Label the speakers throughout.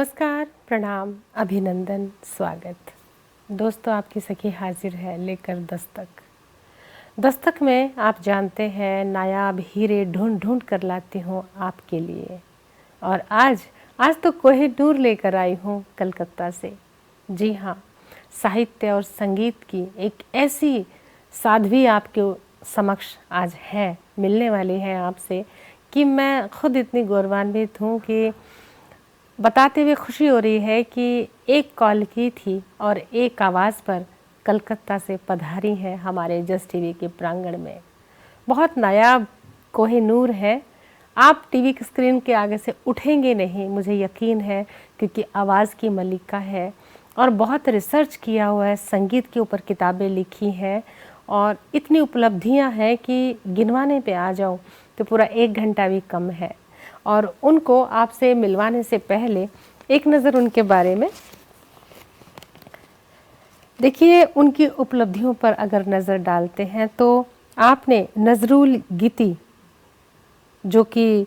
Speaker 1: नमस्कार, प्रणाम, अभिनंदन, स्वागत। दोस्तों, आपकी सखी हाजिर है लेकर दस्तक। दस्तक में आप जानते हैं नायाब हीरे ढूंढ ढूंढ कर लाती हूँ आपके लिए। और आज तो कोहिनूर लेकर आई हूँ कलकत्ता से। जी हाँ, साहित्य और संगीत की एक ऐसी साध्वी आपके समक्ष आज है, मिलने वाली है आपसे कि मैं खुद इतनी गौरवान्वित हूँ कि बताते हुए खुशी हो रही है कि एक कॉल की थी और एक आवाज़ पर कलकत्ता से पधारी है हमारे जस टीवी के प्रांगण में। बहुत नायाब कोहिनूर है। आप टीवी की स्क्रीन के आगे से उठेंगे नहीं, मुझे यकीन है, क्योंकि आवाज़ की मलिका है और बहुत रिसर्च किया हुआ है, संगीत के ऊपर किताबें लिखी हैं और इतनी उपलब्धियां हैं कि गिनवाने पे आ जाऊं तो पूरा 1 घंटा भी कम है। और उनको आपसे मिलवाने से पहले एक नज़र उनके बारे में देखिए। उनकी उपलब्धियों पर अगर नज़र डालते हैं तो आपने नज़रुल गीती, जो कि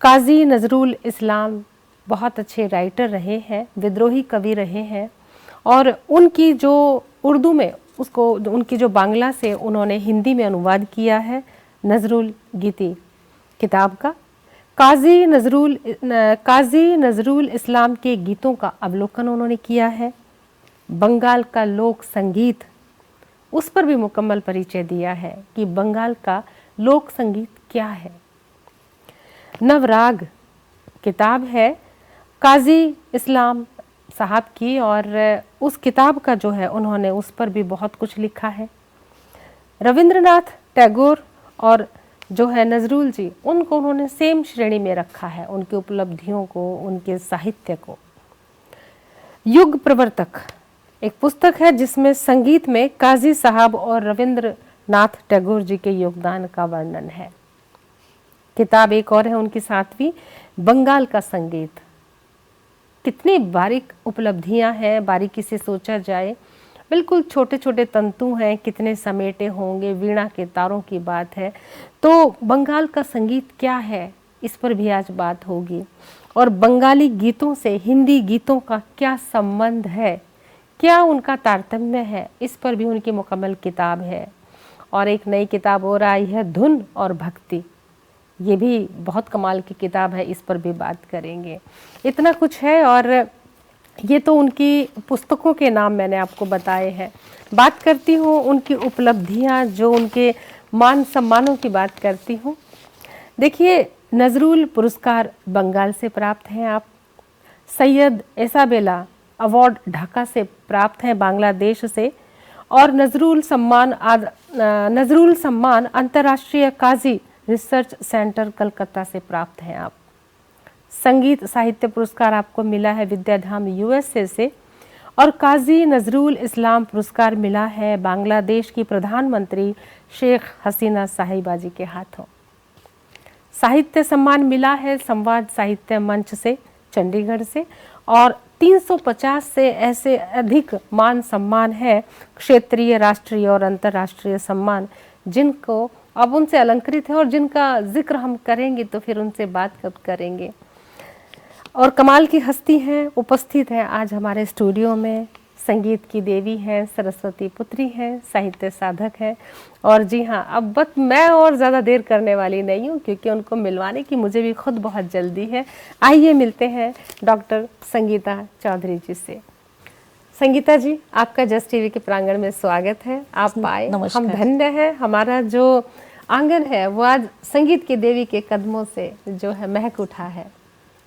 Speaker 1: काजी नज़रुल इस्लाम, बहुत अच्छे राइटर रहे हैं, विद्रोही कवि रहे हैं। और उनकी जो उर्दू में उसको उनकी जो बांग्ला से उन्होंने हिंदी में अनुवाद किया है नज़रुल गीती किताब का। काजी नज़रुल इस्लाम के गीतों का अवलोकन उन्होंने किया है। बंगाल का लोक संगीत, उस पर भी मुकम्मल परिचय दिया है कि बंगाल का लोक संगीत क्या है। नवराग किताब है काजी इस्लाम साहब की, और उस किताब का जो है उन्होंने उस पर भी बहुत कुछ लिखा है। रविंद्रनाथ टैगोर और जो है नज़रुल जी, उनको उन्होंने सेम श्रेणी में रखा है, उनकी उपलब्धियों को, उनके साहित्य को। युग प्रवर्तक एक पुस्तक है जिसमें संगीत में काजी साहब और रविंद्रनाथ टैगोर जी के योगदान का वर्णन है। किताब एक और है उनकी 7वीं, बंगाल का संगीत। कितनी बारीक उपलब्धियां हैं, बारीकी से सोचा जाए। बिल्कुल छोटे छोटे तंतु हैं, कितने समेटे होंगे, वीणा के तारों की बात है। तो बंगाल का संगीत क्या है, इस पर भी आज बात होगी। और बंगाली गीतों से हिंदी गीतों का क्या संबंध है, क्या उनका तारतम्य है, इस पर भी उनकी मुकम्मल किताब है। और एक नई किताब और आई है, धुन और भक्ति। ये भी बहुत कमाल की किताब है, इस पर भी बात करेंगे। इतना कुछ है। और ये तो उनकी पुस्तकों के नाम मैंने आपको बताए हैं। बात करती हूँ उनकी उपलब्धियाँ, जो उनके मान सम्मानों की बात करती हूँ। देखिए, नज़रुल पुरस्कार बंगाल से प्राप्त हैं आप। सैयद इसाबेला अवार्ड ढाका से प्राप्त हैं, बांग्लादेश से। और नज़रुल सम्मान अंतर्राष्ट्रीय काजी रिसर्च सेंटर कलकत्ता से प्राप्त हैं आप। संगीत साहित्य पुरस्कार आपको मिला है विद्याधाम यूएसए से। और काजी नज़रुल इस्लाम पुरस्कार मिला है बांग्लादेश की प्रधानमंत्री शेख हसीना साहिबा जी के हाथों। साहित्य सम्मान मिला है संवाद साहित्य मंच से, चंडीगढ़ से। और 350 से ऐसे अधिक मान सम्मान है, क्षेत्रीय, राष्ट्रीय और अंतर्राष्ट्रीय सम्मान, जिनको अब उनसे अलंकृत है और जिनका जिक्र हम करेंगे तो फिर उनसे बात कब करेंगे। और कमाल की हस्ती हैं, उपस्थित हैं आज हमारे स्टूडियो में। संगीत की देवी हैं, सरस्वती पुत्री हैं, साहित्य साधक हैं। और जी हाँ, अब बस मैं और ज़्यादा देर करने वाली नहीं हूँ, क्योंकि उनको मिलवाने की मुझे भी खुद बहुत जल्दी है। आइए मिलते हैं डॉक्टर संगीता चौधरी जी से। संगीता जी, आपका जस टीवी के प्रांगण में स्वागत है। आप आए, हम धन्य हैं। हमारा जो आंगन है वो आज संगीत की देवी के कदमों से जो है महक उठा है।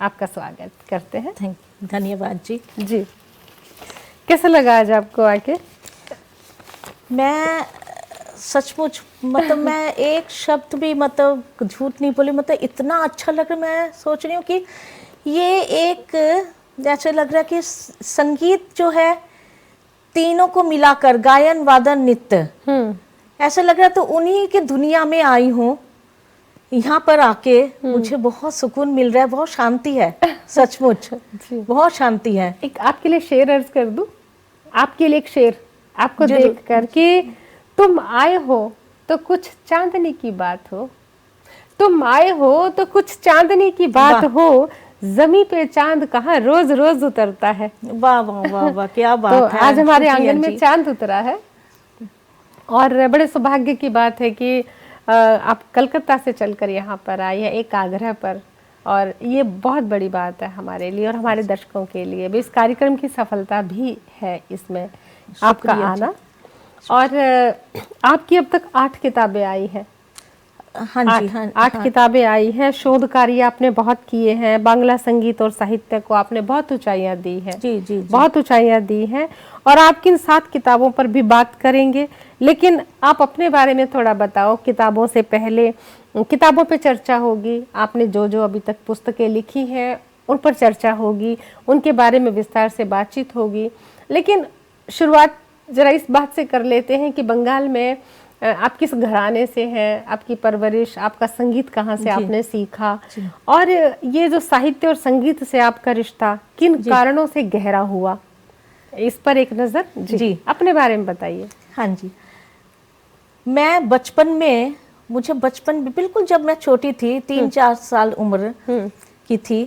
Speaker 1: आपका स्वागत करते हैं।
Speaker 2: धन्यवाद जी।
Speaker 1: जी, कैसा लगा आज आपको आके?
Speaker 2: मैं सचमुच मतलब मैं एक शब्द भी मतलब झूठ नहीं बोली, मतलब इतना अच्छा लग रहा है। मैं सोच रही हूँ कि ये एक जैसे लग रहा है कि संगीत जो है तीनों को मिलाकर, गायन वादन नृत्य, ऐसा लग रहा है तो उन्हीं के दुनिया में आई हूँ। यहाँ पर आके मुझे बहुत सुकून मिल रहा है, बहुत शांति है, सचमुच बहुत शांति है।
Speaker 1: एक आपके लिए शेर अर्ज कर दूं, आपके लिए एक शेर आपको देख कर कि तुम आए हो तो कुछ चांदनी की बात हो, तुम आए हो तो कुछ चांदनी की बात हो, जमी पे चांद कहाँ रोज रोज उतरता है।
Speaker 2: वाह वाह वाह वाह, क्या
Speaker 1: तो
Speaker 2: बात है।
Speaker 1: आज हमारे
Speaker 2: शुक्रिया
Speaker 1: आंगन में
Speaker 2: जी।
Speaker 1: चांद उतरा है और बड़े सौभाग्य की बात है कि आप कलकत्ता से चलकर यहाँ पर आए हैं एक आग्रह पर, और ये बहुत बड़ी बात है हमारे लिए और हमारे दर्शकों के लिए भी। इस कार्यक्रम की सफलता भी है इसमें आपका
Speaker 2: शुक्रिया जी।
Speaker 1: आना। और आपकी अब तक 8 किताबें आई हैं।
Speaker 2: हाँ जी, हाँ
Speaker 1: 8 किताबें आई हैं। शोध कार्य आपने बहुत किए हैं, बांग्ला संगीत और साहित्य को आपने बहुत ऊंचाइयां दी हैं।
Speaker 2: जी जी जी।
Speaker 1: बहुत ऊंचाइयां दी हैं और आप किन 7 किताबों पर भी बात करेंगे, लेकिन आप अपने बारे में थोड़ा बताओ। किताबों से पहले किताबों पे चर्चा होगी, आपने जो जो अभी तक पुस्तकें लिखी हैं उन पर चर्चा होगी, उनके बारे में विस्तार से बातचीत होगी। लेकिन शुरुआत जरा इस बात से कर लेते हैं कि बंगाल में आप किस घराने से हैं, आपकी परवरिश, आपका संगीत कहाँ से आपने सीखा, और ये जो साहित्य और संगीत से आपका रिश्ता किन कारणों से गहरा हुआ, इस पर एक नज़र जी अपने बारे में बताइए।
Speaker 2: हाँ जी, मैं बचपन में, मुझे बचपन में बिल्कुल जब मैं छोटी थी, 3-4 साल उम्र की थी,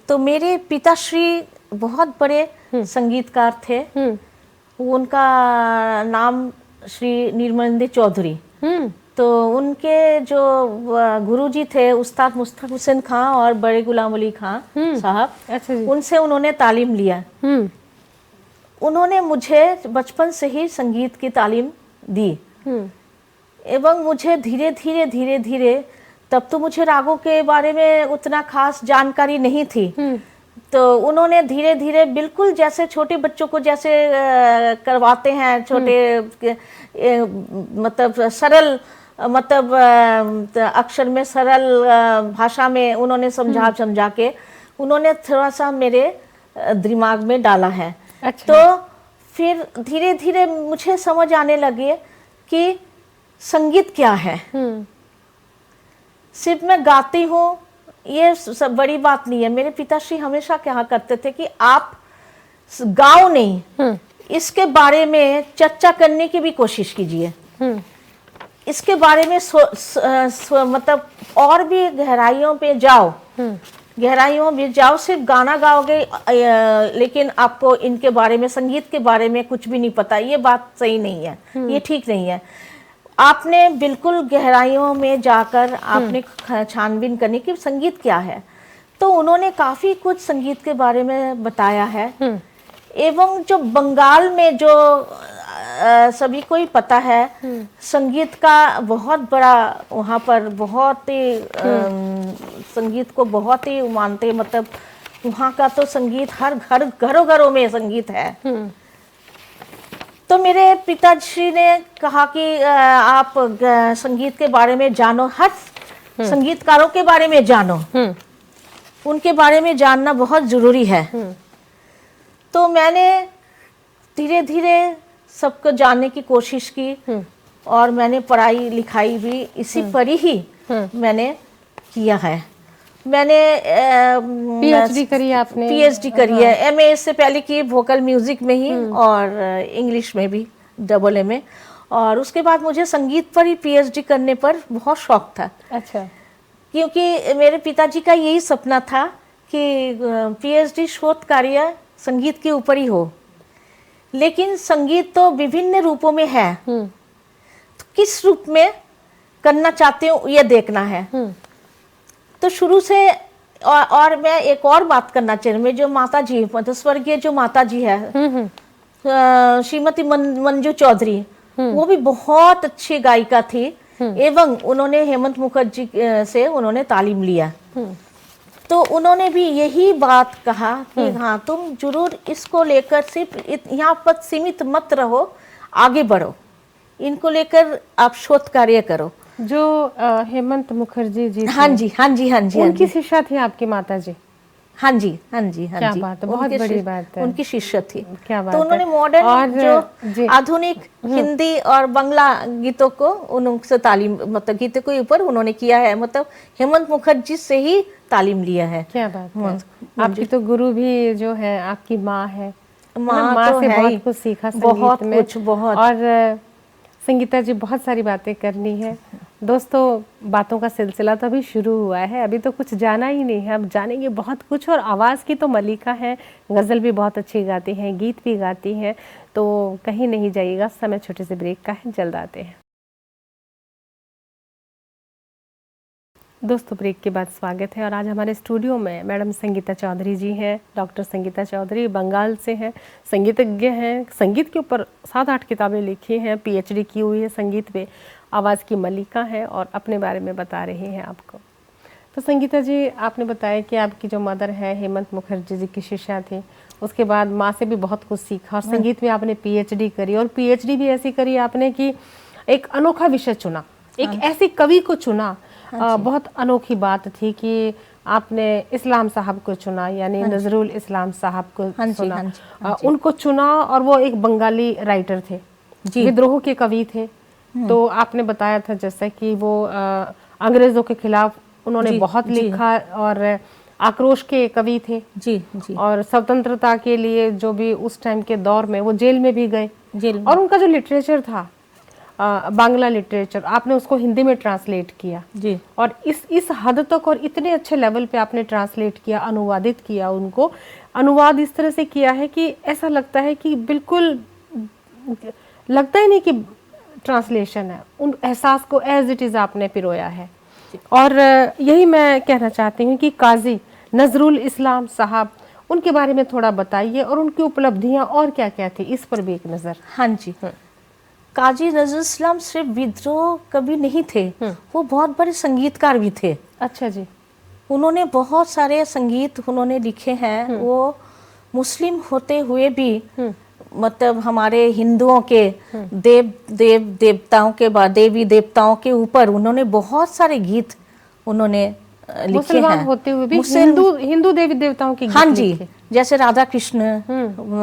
Speaker 2: तो मेरे पिताश्री बहुत बड़े संगीतकार थे। उनका नाम श्री निर्मलेंद्र चौधरी। तो उनके जो गुरुजी थे उस्ताद मुस्तक हुसैन खां और बड़े गुलाम अली खां साहब,
Speaker 1: अच्छा जी।
Speaker 2: उनसे उन्होंने तालीम लिया। उन्होंने मुझे बचपन से ही संगीत की तालीम दी एवं मुझे धीरे धीरे तब तो मुझे रागों के बारे में उतना खास जानकारी नहीं थी, तो उन्होंने धीरे धीरे बिल्कुल जैसे छोटे बच्चों को जैसे करवाते हैं, छोटे मतलब सरल, मतलब अक्षर में सरल भाषा में उन्होंने समझा के उन्होंने थोड़ा सा मेरे दिमाग में डाला है।
Speaker 1: अच्छा।
Speaker 2: तो फिर धीरे धीरे मुझे समझ आने लगे कि संगीत क्या है। सिर्फ मैं गाती हूँ ये सब बड़ी बात नहीं है। मेरे पिताश्री हमेशा कहा करते थे कि आप गाओ नहीं, इसके बारे में चर्चा करने की भी कोशिश कीजिए, इसके बारे में मतलब और भी गहराइयों पे जाओ, गहराइयों में जाओ। सिर्फ गाना गाओगे लेकिन आपको इनके बारे में, संगीत के बारे में कुछ भी नहीं पता, ये बात सही नहीं है, ये ठीक नहीं है। आपने बिल्कुल गहराइयों में जाकर आपने छानबीन करनी कि संगीत क्या है। तो उन्होंने काफ़ी कुछ संगीत के बारे में बताया है। एवं जो बंगाल में जो सभी को ही पता है, संगीत का बहुत बड़ा वहाँ पर बहुत ही संगीत को बहुत ही मानते, मतलब वहाँ का तो संगीत हर घरों में संगीत है। तो मेरे पिताजी ने कहा कि आप संगीत के बारे में जानो, हर संगीतकारों के बारे में जानो, उनके बारे में जानना बहुत ज़रूरी है। तो मैंने धीरे धीरे सबको जानने की कोशिश की और मैंने पढ़ाई लिखाई भी इसी पर ही मैंने किया है। मैंने
Speaker 1: पीएचडी करी आपने?
Speaker 2: पीएचडी करी है। एमए इससे पहले की वोकल म्यूजिक में ही और इंग्लिश में भी AA। और उसके बाद मुझे संगीत पर ही पीएचडी करने पर बहुत शौक था।
Speaker 1: अच्छा।
Speaker 2: क्योंकि मेरे पिताजी का यही सपना था कि पीएचडी शोध कार्य संगीत के ऊपर ही हो, लेकिन संगीत तो विभिन्न रूपों में है, तो किस रूप में करना चाहते हो ये देखना है। तो शुरू से और मैं एक और बात करना चाहूँ, मैं जो माता जी, मतलब स्वर्गीय जो माता जी है श्रीमती मंजू चौधरी, वो भी बहुत अच्छी गायिका थी एवं उन्होंने हेमंत मुखर्जी से उन्होंने तालीम लिया। तो उन्होंने भी यही बात कहा कि हाँ, तुम जरूर इसको लेकर सिर्फ यहाँ पर सीमित मत रहो, आगे बढ़ो, इनको लेकर आप शोध कार्य करो।
Speaker 1: जो हेमंत मुखर्जी जी,
Speaker 2: हाँ जी हाँ जी हाँ जी,
Speaker 1: उनकी शिष्या थी आपकी माता जी?
Speaker 2: हाँ जी हाँ जी हाँ
Speaker 1: क्या
Speaker 2: जी,
Speaker 1: बात है, बहुत बड़ी बात है।
Speaker 2: उनकी शिष्य थी।
Speaker 1: क्या बात
Speaker 2: तो उन्होंने
Speaker 1: है।
Speaker 2: मॉडर्न
Speaker 1: और
Speaker 2: जो आधुनिक हिंदी और बांग्ला गीतों को उनसे तालीम, मतलब गीतों के ऊपर उन्होंने किया है, मतलब हेमंत मुखर्जी से ही तालीम लिया है।
Speaker 1: क्या बात है। आपकी तो गुरु भी जो है आपकी माँ है।
Speaker 2: माँ तो
Speaker 1: से
Speaker 2: है
Speaker 1: बहुत कुछ सीखा संगीत
Speaker 2: बहुत
Speaker 1: में।
Speaker 2: कुछ, बहुत।
Speaker 1: और संगीता जी बहुत सारी बातें करनी है दोस्तों, बातों का सिलसिला तो अभी शुरू हुआ है, अभी तो कुछ जाना ही नहीं है, अब जानेंगे बहुत कुछ। और आवाज़ की तो मलिका हैं, गज़ल भी बहुत अच्छी गाती हैं, गीत भी गाती हैं, तो कहीं नहीं जाइएगा, समय छोटे से ब्रेक का है, जल्द आते हैं। दोस्तों, ब्रेक के बाद स्वागत है और आज हमारे स्टूडियो में मैडम संगीता चौधरी जी हैं। डॉक्टर संगीता चौधरी बंगाल से हैं, संगीतज्ञ हैं, संगीत के ऊपर 7-8 किताबें लिखी हैं, पीएचडी की हुई है संगीत पे, आवाज़ की मलिका हैं और अपने बारे में बता रही हैं आपको। तो संगीता जी, आपने बताया कि आपकी जो मदर है हेमंत मुखर्जी जी की शिष्या थी, उसके बाद माँ से भी बहुत कुछ सीखा और संगीत में आपने पीएचडी करी, और पीएचडी भी ऐसी करी आपने कि एक अनोखा विषय चुना, एक ऐसे कवि को चुना। बहुत अनोखी बात थी कि आपने इस्लाम साहब को चुना, यानी नजरुल इस्लाम साहब को चुना। उनको चुना और वो एक बंगाली राइटर थे, विद्रोह के कवि थे। तो आपने बताया था जैसे कि वो अंग्रेजों के खिलाफ उन्होंने बहुत लिखा और आक्रोश के कवि थे।
Speaker 2: जी।
Speaker 1: और स्वतंत्रता के लिए जो भी उस टाइम के दौर में वो जेल में भी गए, और उनका जो लिटरेचर था बांग्ला लिटरेचर, आपने उसको हिंदी में ट्रांसलेट किया
Speaker 2: जी।
Speaker 1: और इस हद तक और इतने अच्छे लेवल पे आपने ट्रांसलेट किया, अनुवादित किया उनको। अनुवाद इस तरह से किया है कि ऐसा लगता है कि बिल्कुल लगता ही नहीं कि ट्रांसलेशन है, उन एहसास को एज इट इज़ आपने पिरोया है। और यही मैं कहना चाहती हूँ कि काजी नजरुल इस्लाम साहब, उनके बारे में थोड़ा बताइए और उनकी उपलब्धियाँ और क्या क्या थी, इस पर भी एक नज़र।
Speaker 2: हाँ जी। काजी नजरुल इस्लाम सिर्फ विद्रोह कवि नहीं थे, वो बहुत बड़े संगीतकार भी थे।
Speaker 1: अच्छा जी।
Speaker 2: उन्होंने बहुत सारे संगीत उन्होंने लिखे हैं। वो मुस्लिम होते हुए भी मतलब हमारे हिंदुओं के देवताओं के बाद देवी देवताओं के ऊपर उन्होंने बहुत सारे गीत उन्होंने लिखे हैं।
Speaker 1: होते हुए भी हिंदू देवी देवताओं के गीत।
Speaker 2: हाँ जी, जैसे राधा कृष्ण,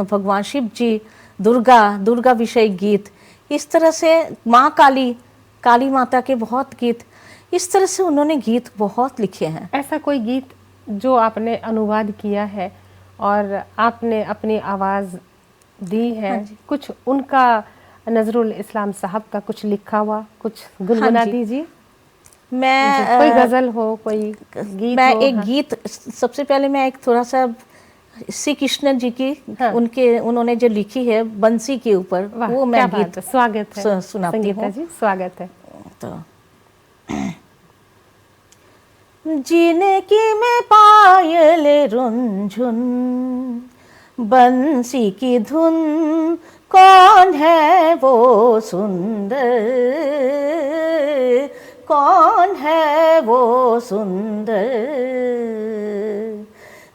Speaker 2: भगवान शिव जी, दुर्गा विषय गीत, इस तरह से माँ काली माता के बहुत गीत, इस तरह से उन्होंने गीत बहुत लिखे हैं।
Speaker 1: ऐसा कोई गीत जो आपने अनुवाद किया है और आपने अपनी आवाज़ दी है?
Speaker 2: हाँ
Speaker 1: कुछ उनका नजरुल इस्लाम साहब का कुछ लिखा हुआ कुछ गुनगुना दीजिए।
Speaker 2: मैं
Speaker 1: कोई गजल हो, कोई गीत
Speaker 2: मैं
Speaker 1: हो।
Speaker 2: एक गीत, सबसे पहले मैं एक थोड़ा सा श्री कृष्ण जी की उन्होंने जो लिखी है बंसी के ऊपर, वो मैं गीत
Speaker 1: स्वागत है
Speaker 2: सुनाती हूँ
Speaker 1: जी, स्वागत है।
Speaker 2: तो जिनकी में पायल रुंझुन बंसी की धुन, कौन है वो सुंदर, कौन है वो सुंदर,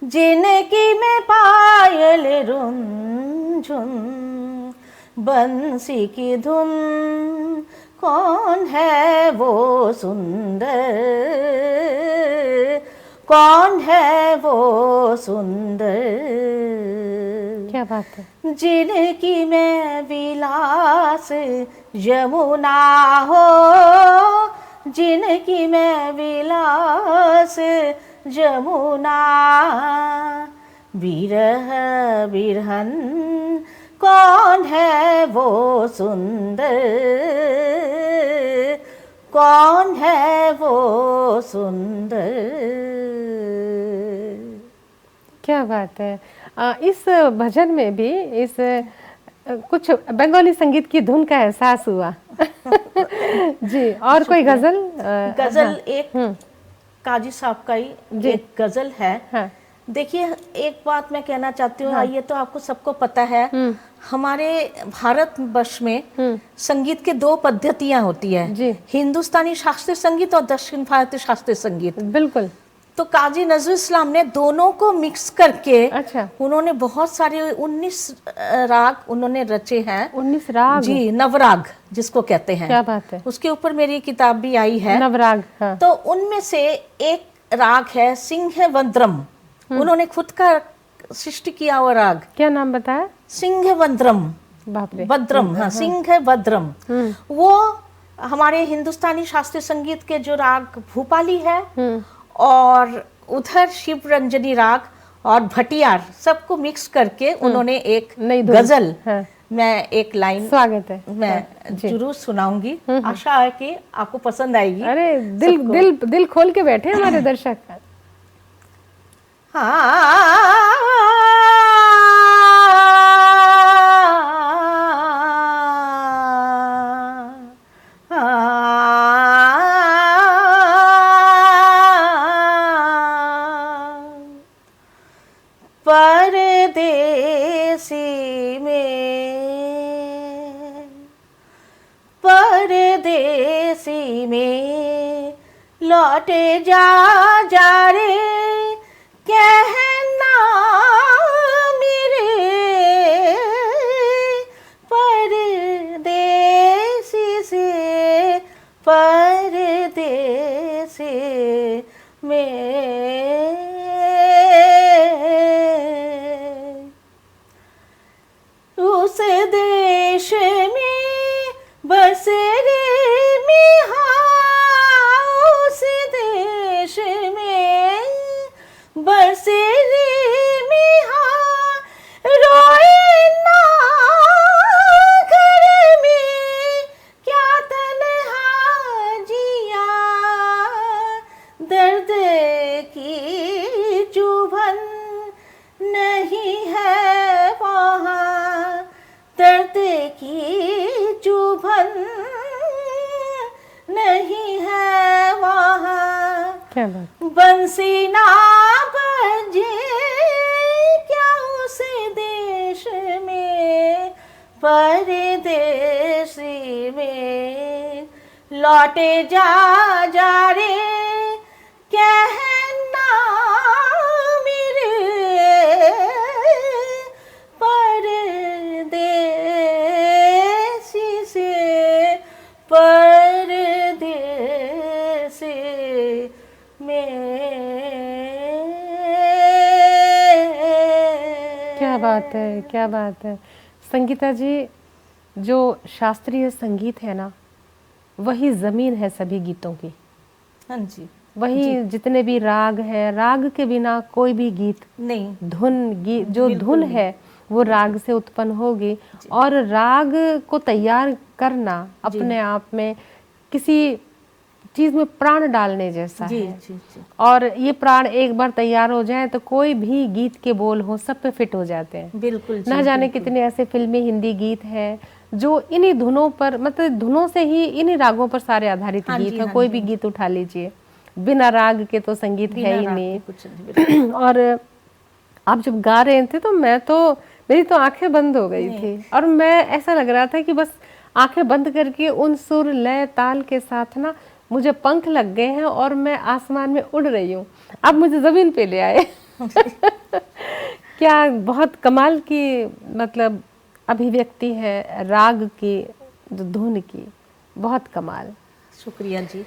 Speaker 2: जिनकी में पायल रुंझुन बंसी की धुन, कौन है वो सुंदर, कौन है वो सुंदर।
Speaker 1: क्या बात है।
Speaker 2: जिनकी में विलास यमुना हो, जिनकी में विलास यमुना, विरह बिरहन, कौन है वो सुंदर, कौन है वो सुंदर।
Speaker 1: क्या बात है। इस भजन में भी इस कुछ बंगाली संगीत की धुन का एहसास हुआ। जी, और कोई गजल?
Speaker 2: गजल एक काजी साहब का ही एक गजल है।
Speaker 1: हाँ।
Speaker 2: देखिए, एक बात मैं कहना चाहती हूँ, ये तो आपको सबको पता है, हमारे भारत वर्ष में संगीत के 2 पद्धतियां होती है, हिंदुस्तानी शास्त्रीय संगीत और दक्षिण भारतीय शास्त्रीय संगीत।
Speaker 1: बिल्कुल।
Speaker 2: तो काजी नजरुल इस्लाम ने दोनों को मिक्स करके
Speaker 1: अच्छा,
Speaker 2: उन्होंने बहुत सारे 19 राग उन्होंने रचे हैं।
Speaker 1: 19 राग? जी,
Speaker 2: नवराग जिसको कहते हैं।
Speaker 1: क्या बात है।
Speaker 2: उसके ऊपर मेरी किताब भी आई है,
Speaker 1: नवराग। हाँ।
Speaker 2: तो उनमें से एक राग है सिंहवंद्रम, उन्होंने खुद का सृष्टि किया हुआ राग।
Speaker 1: क्या नाम बताया?
Speaker 2: सिंहवंद्रम।
Speaker 1: बाप रे।
Speaker 2: भद्रम, हाँ, सिंहवंद्रम। वो हमारे हिंदुस्तानी शास्त्रीय संगीत के जो राग भूपाली है, और उधर शिव रंजनी राग और भटियार सबको मिक्स करके उन्होंने एक गजल मैं एक लाइन
Speaker 1: स्वागत है।
Speaker 2: मैं जरूर सुनाऊंगी, आशा है कि आपको पसंद आएगी।
Speaker 1: अरे दिल खोल के बैठे हमारे दर्शक।
Speaker 2: परदेसी में लौटे जा रे कहना मेरे परदेसी से, परदेसी में उस देश में बसेरे उस देश में बसेरे रोए ना घर में क्या तन्हा जिया, दर्द की चुभन नहीं है वहाँ, दर्द की चुभन नहीं है वहाँ।
Speaker 1: क्या बात।
Speaker 2: बंसी ना बजे क्या उस देश में, परदेसी में लौटे जा रे कहना मेरे परदेसी से, परदेसी में।
Speaker 1: क्या बात है, क्या बात है। संगीता जी, जो शास्त्रीय संगीत है ना, वही जमीन है सभी गीतों की।
Speaker 2: हाँ जी,
Speaker 1: वही जितने भी राग है, राग के बिना कोई भी गीत
Speaker 2: नहीं,
Speaker 1: धुन जो धुन है वो राग से उत्पन्न होगी। और राग को तैयार करना अपने आप में किसी चीज में प्राण डालने जैसा
Speaker 2: जी,
Speaker 1: है।
Speaker 2: जी, जी।
Speaker 1: और ये प्राण एक बार तैयार हो जाए तो कोई भी गीत के बोल हो सब पे फिट हो जाते हैं।
Speaker 2: बिल्कुल
Speaker 1: ना जाने कितने ऐसे फिल्मी हिंदी गीत हैं जो इन्हीं धुनों पर, मतलब धुनों से ही, इन्हीं रागों पर सारे आधारित गीत हैं। कोई भी गीत उठा लीजिए, बिना राग के तो संगीत है ही नहीं। और आप जब गा रहे थे तो मेरी तो आंखें बंद हो गई थी, और मैं ऐसा लग रहा था कि बस आंखें बंद करके उन सुर लय ताल के साथ ना मुझे पंख लग गए हैं और मैं आसमान में उड़ रही हूँ। अब मुझे जमीन पे ले आए। क्या बहुत कमाल की मतलब अभिव्यक्ति है राग की, जो धुन की, बहुत कमाल।
Speaker 2: शुक्रिया जी।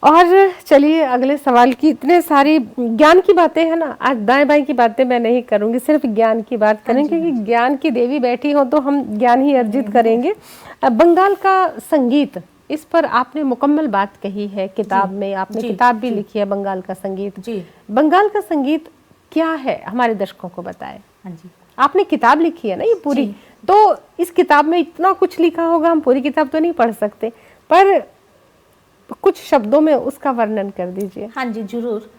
Speaker 1: और चलिए अगले सवाल की, इतने सारी ज्ञान की बातें हैं ना, आज दाएं बाएं की बातें मैं नहीं करूंगी, सिर्फ ज्ञान की बात करेंगे, क्योंकि ज्ञान की देवी बैठी हो तो हम ज्ञान ही अर्जित करेंगे। बंगाल का संगीत, इस पर आपने मुकम्मल बात कही है किताब में, आपने किताब भी लिखी है बंगाल का संगीत।
Speaker 2: जी।
Speaker 1: बंगाल का संगीत क्या है, हमारे दर्शकों को बताएं।
Speaker 2: हाँ जी,
Speaker 1: आपने किताब लिखी है ना ये पूरी, तो इस किताब में इतना कुछ लिखा होगा, हम पूरी किताब तो नहीं पढ़ सकते, पर कुछ शब्दों में उसका वर्णन कर दीजिए।
Speaker 2: हाँ जी, जरूर।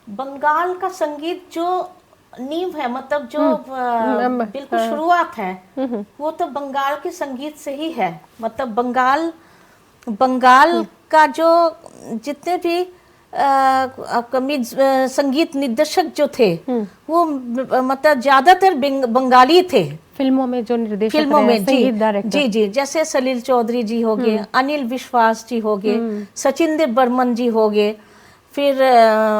Speaker 2: बंगाल का संगीत जो नींव है, मतलब जो बिल्कुल शुरुआत है, वो तो बंगाल के संगीत से ही है। मतलब बंगाल का जो जितने भी संगीत निर्देशक जो थे, वो मतलब ज्यादातर बंगाली थे।
Speaker 1: फिल्मों में जो निर्देशक
Speaker 2: फिल्मों में
Speaker 1: संगीत डायरेक्टर,
Speaker 2: जी जी, जैसे सलील चौधरी जी हो गए, अनिल विश्वास जी हो गए, सचिन देव बर्मन जी हो गए, फिर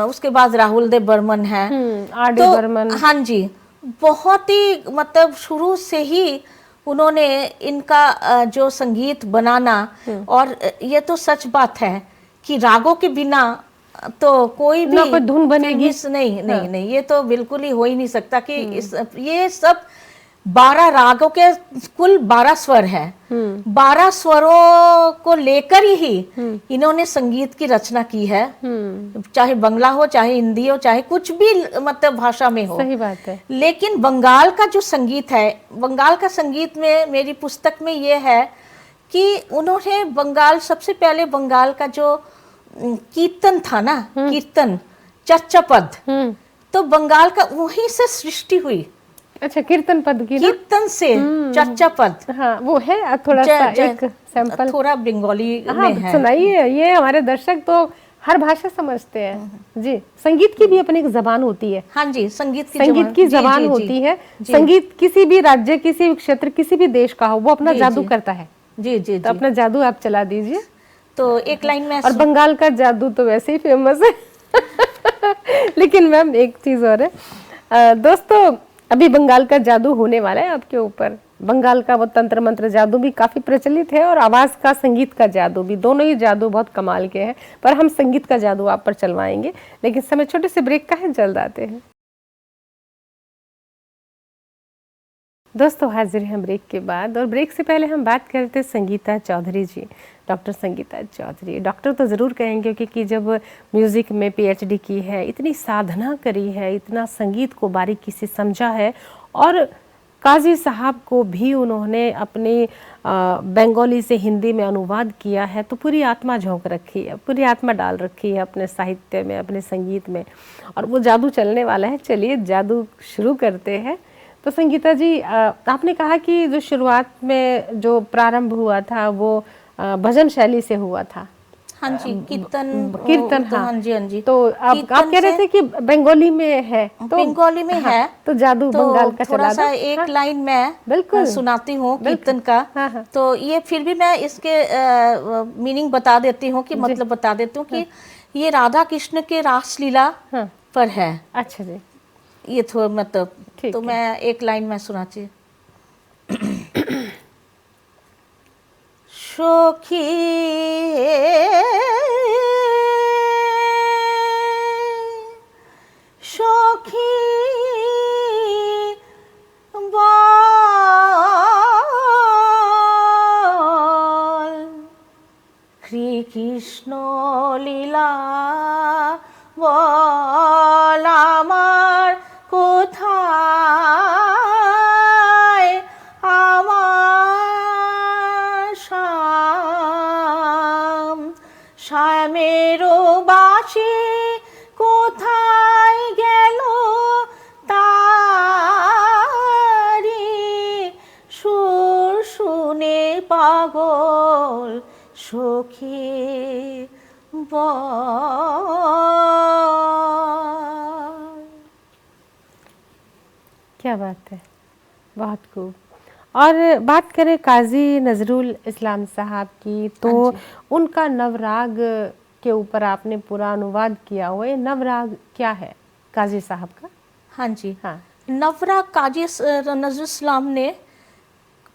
Speaker 2: उसके बाद राहुल देव बर्मन है,
Speaker 1: आर.डी. बर्मन।
Speaker 2: हाँ जी, बहुत ही मतलब शुरू से ही उन्होंने इनका जो संगीत बनाना, और ये तो सच बात है कि रागों के बिना तो कोई भी
Speaker 1: कोई धुन बनेगी
Speaker 2: नहीं, ये तो बिल्कुल ही हो ही नहीं सकता कि ये सब 12 रागों के कुल 12 स्वर है। 12 स्वरों को लेकर ही इन्होंने संगीत की रचना की है, चाहे बंगला हो, चाहे हिंदी हो, चाहे कुछ भी मतलब भाषा में हो।
Speaker 1: सही बात है।
Speaker 2: लेकिन बंगाल का जो संगीत है, बंगाल का संगीत में मेरी पुस्तक में ये है कि उन्होंने बंगाल, सबसे पहले बंगाल का जो कीर्तन था ना, कीर्तन चर्चा पद, तो बंगाल का वहीं से सृष्टि हुई।
Speaker 1: अच्छा, कीर्तन पद की ना?
Speaker 2: कीर्तन से चर्चा पद।
Speaker 1: हाँ, वो है थोड़ा सा एक सैंपल,
Speaker 2: थोड़ा बंगाली
Speaker 1: हाँ,
Speaker 2: में है।
Speaker 1: सुनाइए। ये हमारे दर्शक तो हर भाषा समझते हैं जी। संगीत की भी अपनी एक जबान होती है।
Speaker 2: हाँ जी, संगीत की
Speaker 1: जबान होती है। संगीत किसी भी राज्य, किसी भी क्षेत्र, किसी भी देश का हो, वो अपना जादू करता है।
Speaker 2: जी जी,
Speaker 1: तो अपना जादू आप चला दीजिए।
Speaker 2: तो एक लाइन में,
Speaker 1: और बंगाल का जादू तो वैसे ही फेमस है। लेकिन मैम एक चीज और है दोस्तों, अभी बंगाल का जादू होने वाला है आपके ऊपर। बंगाल का वो तंत्र मंत्र जादू भी काफी प्रचलित है, और आवाज का, संगीत का जादू भी, दोनों ही जादू बहुत कमाल के हैं। पर हम संगीत का जादू आप पर चलवाएंगे, लेकिन समय छोटे से ब्रेक का है, जल्द आते हैं। दोस्तों हाजिर हैं ब्रेक के बाद, और ब्रेक से पहले हम बात कर रहे थे संगीता चौधरी जी, डॉक्टर संगीता चौधरी। डॉक्टर तो ज़रूर कहेंगे, क्योंकि जब म्यूज़िक में PhD की है, इतनी साधना करी है, इतना संगीत को बारीकी से समझा है, और काजी साहब को भी उन्होंने अपने बंगाली से हिंदी में अनुवाद किया है, तो पूरी आत्मा झोंक रखी है, पूरी आत्मा डाल रखी है अपने साहित्य में, अपने संगीत में, और वो जादू चलने वाला है। चलिए जादू शुरू करते हैं। तो संगीता जी, आपने कहा कि जो शुरुआत में जो प्रारंभ हुआ था वो भजन शैली से हुआ था।
Speaker 2: हाँ जी,
Speaker 1: कीर्तन, हाँ।
Speaker 2: हाँ जी, हाँ जी।
Speaker 1: तो आप कह रहे थे कि बंगाली में है, तो
Speaker 2: बंगाली में
Speaker 1: हाँ,
Speaker 2: है,
Speaker 1: तो जादू
Speaker 2: तो
Speaker 1: बंगाल का
Speaker 2: थोड़ा
Speaker 1: चला
Speaker 2: सा
Speaker 1: दो।
Speaker 2: एक
Speaker 1: हाँ,
Speaker 2: लाइन मैं
Speaker 1: बिल्कुल
Speaker 2: सुनाती हूँ कीर्तन का।
Speaker 1: हाँ, हाँ।
Speaker 2: तो ये फिर भी मैं इसके मीनिंग बता देती हूँ, कि मतलब बता देती हूँ कि ये राधा कृष्ण के रासलीला पर है।
Speaker 1: अच्छा जी,
Speaker 2: ये थोड़ा मतलब, तो
Speaker 1: है।
Speaker 2: मैं एक लाइन में सुनाती। सखी सखी বল শ্রীকৃষ্ণ লীলা বল আমার কোথায়, আমার শ্যাম শ্যামেরও বাসি কোথায় গেল, তারি সুর শুনে পাগল সখী বল।
Speaker 1: क्या बात है, बहुत खूब। और बात करें काजी नजरुल इस्लाम साहब की, तो उनका नवराग के ऊपर आपने पूरा अनुवाद किया हुआ है। नवराग क्या है काजी साहब का?
Speaker 2: हाँ जी,
Speaker 1: हाँ,
Speaker 2: नवराग काजी नजरुल इस्लाम ने,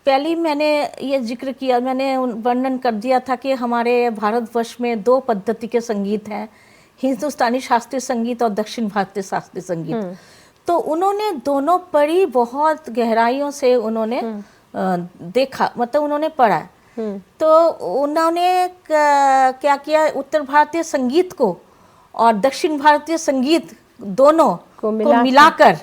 Speaker 2: पहले मैंने ये जिक्र किया, मैंने वर्णन कर दिया था कि हमारे भारतवर्ष में 2 पद्धति के संगीत हैं, हिंदुस्तानी शास्त्रीय संगीत और दक्षिण भारतीय शास्त्रीय संगीत। तो उन्होंने दोनों पर ही बहुत गहराइयों से उन्होंने देखा, मतलब उन्होंने पढ़ा। तो उन्होंने क्या किया, उत्तर भारतीय संगीत को और दक्षिण भारतीय संगीत दोनों को मिलाकर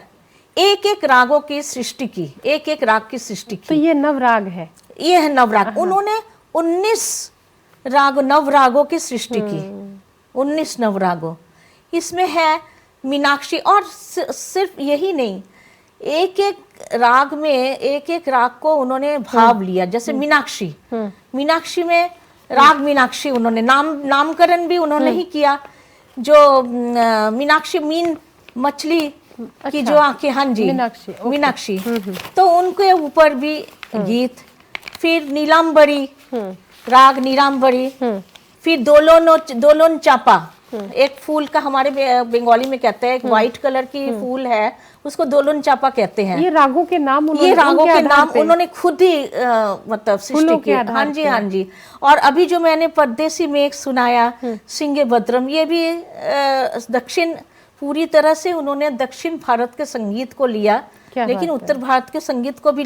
Speaker 2: एक एक रागों की सृष्टि की, एक एक राग की सृष्टि की।
Speaker 1: तो ये नवराग है,
Speaker 2: ये है नवराग। उन्होंने 19 नवरागों की सृष्टि की, 19 नवरागों। इसमें है मीनाक्षी, और सिर्फ यही नहीं, एक एक राग में एक एक राग को उन्होंने भाव लिया। जैसे मीनाक्षी, मीनाक्षी में राग मीनाक्षी उन्होंने नामकरण भी उन्होंने ही किया। जो मीनाक्षी, मीन मछली की जो आंखें, हाँ जी, मीनाक्षी, तो उनके ऊपर भी गीत। फिर नीलांबरी, राग नीलांबरी। फिर दोलोन चापा, एक फूल का हमारे बंगाली में कहते हैं, एक व्हाइट कलर की फूल है, उसको दोलोन चापा कहते हैं।
Speaker 1: ये रागों के नाम
Speaker 2: ये रागों के नाम उन्होंने खुद ही मतलब सृष्टि की। हाँ जी, हाँ जी। और अभी जो मैंने परदेसी में एक सुनाया, सिंगे भद्रम, ये भी दक्षिण, पूरी तरह से उन्होंने दक्षिण भारत के संगीत को लिया
Speaker 1: क्या
Speaker 2: लेकिन
Speaker 1: बात
Speaker 2: उत्तर भारत के संगीत को भी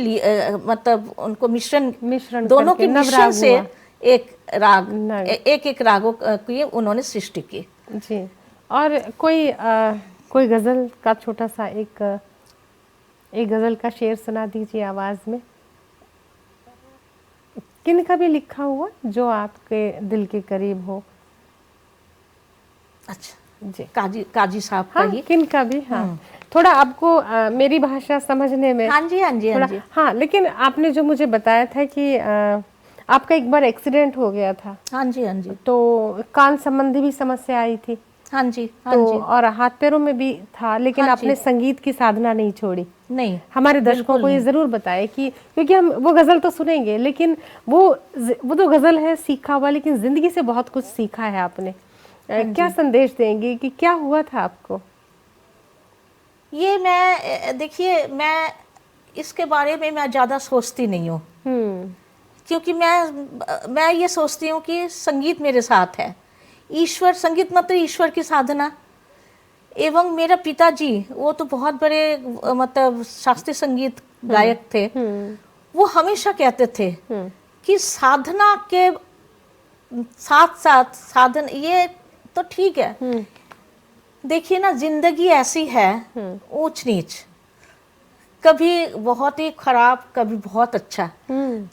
Speaker 2: मतलब उनको
Speaker 1: मिश्रण
Speaker 2: दोनों
Speaker 1: करके
Speaker 2: के मिश्रण
Speaker 1: नवराग
Speaker 2: से
Speaker 1: हुआ।
Speaker 2: एक राग
Speaker 1: नग।
Speaker 2: एक एक रागों की उन्होंने सृष्टि की।
Speaker 1: जी। और कोई गजल का छोटा सा एक गजल का शेर सुना दीजिए आवाज में, किन का भी लिखा हुआ जो आपके दिल के करीब हो।
Speaker 2: अच्छा,
Speaker 1: जी।
Speaker 2: काजी साहब का
Speaker 1: हाँ,
Speaker 2: ही।
Speaker 1: किन का भी। हाँ, थोड़ा आपको मेरी भाषा समझने में
Speaker 2: हाँ जी, हाँ जी, हाँ
Speaker 1: थोड़ा।
Speaker 2: जी।
Speaker 1: हाँ, लेकिन आपने जो मुझे बताया था कि आपका एक बार एक्सीडेंट हो गया था,
Speaker 2: हाँ जी, हाँ जी,
Speaker 1: तो कान संबंधी भी समस्या आई थी,
Speaker 2: हाँ जी, हाँ
Speaker 1: तो
Speaker 2: जी,
Speaker 1: और हाथ पैरों में भी था, लेकिन
Speaker 2: हाँ
Speaker 1: आपने
Speaker 2: जी।
Speaker 1: संगीत की साधना नहीं छोड़ी।
Speaker 2: नहीं,
Speaker 1: हमारे दर्शकों
Speaker 2: बिल्कुल
Speaker 1: को ये
Speaker 2: नहीं।
Speaker 1: जरूर बताएं कि, क्योंकि हम वो गजल तो सुनेंगे, लेकिन वो तो गजल है सीखा हुआ, लेकिन जिंदगी से बहुत कुछ सीखा है आपने।
Speaker 2: हाँ
Speaker 1: क्या
Speaker 2: जी।
Speaker 1: संदेश देंगे कि क्या हुआ था आपको?
Speaker 2: ये मैं देखिए, मैं इसके बारे में मैं ज़्यादा सोचती नहीं हूँ, क्योंकि मैं ये सोचती हूँ कि संगीत मेरे साथ है। ईश्वर, संगीत मतलब ईश्वर की साधना। एवं मेरा पिताजी वो तो बहुत बड़े मतलब शास्त्रीय संगीत गायक थे। वो हमेशा कहते थे कि साधना के साथ साथ साधन, ये तो ठीक है। देखिए ना, जिंदगी ऐसी है, ऊंच नीच, कभी बहुत ही खराब, कभी बहुत अच्छा।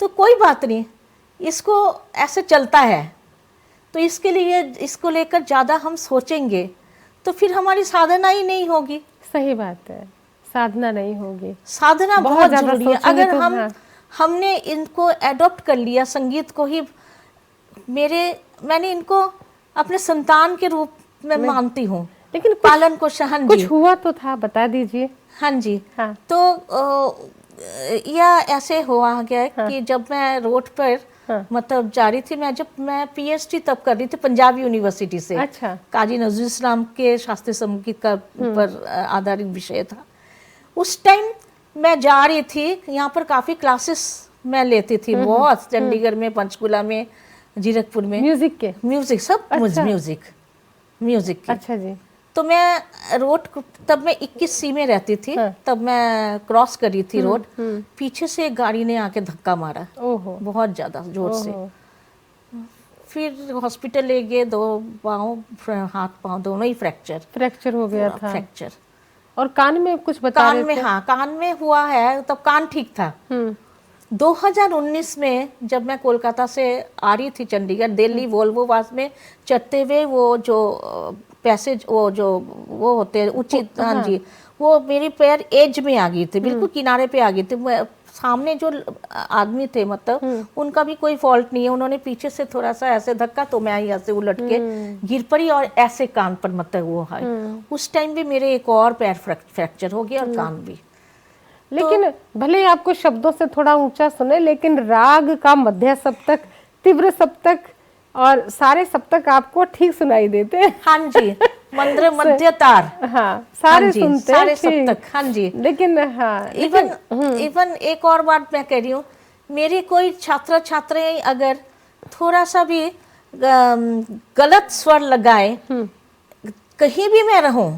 Speaker 2: तो कोई बात नहीं, इसको ऐसे चलता है। तो इसके लिए, इसको लेकर ज़्यादा हम सोचेंगे तो फिर हमारी साधना ही नहीं होगी।
Speaker 1: सही बात है, साधना नहीं होगी।
Speaker 2: साधना
Speaker 1: बहुत
Speaker 2: बहुत
Speaker 1: ज्यादा
Speaker 2: जरूरी है।
Speaker 1: सोचेंगे
Speaker 2: अगर
Speaker 1: तो हाँ।
Speaker 2: हमने इनको एडॉप्ट कर लिया, संगीत को ही मैंने इनको अपने संतान के रूप में मानती हूँ।
Speaker 1: लेकिन
Speaker 2: पालन को शहन
Speaker 1: कुछ
Speaker 2: जी।
Speaker 1: हुआ तो था, बता दीजिए।
Speaker 2: हाँ जी।
Speaker 1: हाँ।
Speaker 2: तो यह ऐसे हुआ गया कि जब मैं रोड पर मतलब जा रही थी, जब मैं पीएचडी तब कर रही थी पंजाब यूनिवर्सिटी से।
Speaker 1: अच्छा।
Speaker 2: काजी नजरुल इस्लाम के शास्त्रीय संगीत का पर आधारित विषय था। उस टाइम मैं जा रही थी, यहाँ पर काफ़ी क्लासेस मैं लेती थी बहुत, चंडीगढ़ में, पंचकुला में, जीरकपुर में। म्यूजिक सब।
Speaker 1: अच्छा।
Speaker 2: म्यूजिक के।
Speaker 1: अच्छा जी।
Speaker 2: तो मैं रोड, तब मैं 21C में रहती थी। तब मैं क्रॉस कर रही थी रोड, पीछे से एक गाड़ी ने आके धक्का मारा।
Speaker 1: ओहो।
Speaker 2: बहुत ज़्यादा जोर से। फिर हॉस्पिटल ले गए, दो पाँव, हाथ पाँव दोनों ही फ्रैक्चर
Speaker 1: हो गया था।
Speaker 2: फ्रैक्चर।
Speaker 1: और कान में कुछ बता
Speaker 2: कान
Speaker 1: रहे
Speaker 2: में
Speaker 1: थे?
Speaker 2: हाँ, कान में हुआ है, तब कान ठीक था। 2019 में जब मैं कोलकाता से आ रही थी चंडीगढ़, दिल्ली वोल्वो बस में चढ़ते हुए, वो जो पैसेज, वो होते हैं उचित, हाँ जी, वो मेरी पैर एज में आ गई थी, बिल्कुल किनारे पे आ गई थी। सामने जो आदमी थे, मतलब उनका भी कोई फॉल्ट नहीं है, उन्होंने पीछे से थोड़ा सा ऐसे धक्का, तो मैं यहाँ से उलट के गिर पड़ी और ऐसे कान पर मतलब वो है। उस टाइम भी मेरे एक और पैर फ्रैक्चर हो गया और कान भी।
Speaker 1: लेकिन भले ही आपको शब्दों से थोड़ा ऊंचा सुने, लेकिन राग का मध्य सप्तक, तीव्र सप्तक और सारे सप्तक आपको ठीक सुनाई देते हैं।
Speaker 2: हाँ जी, मंद्र मध्य तार,
Speaker 1: हाँ, सारे
Speaker 2: हाँ जी,
Speaker 1: सुनते
Speaker 2: सारे
Speaker 1: हैं
Speaker 2: सप्तक। हाँ जी।
Speaker 1: लेकिन हाँ,
Speaker 2: इवन एक और बात मैं कह रही हूँ, मेरी कोई छात्राएं अगर थोड़ा सा भी गलत स्वर लगाए, कहीं भी मैं रहूं,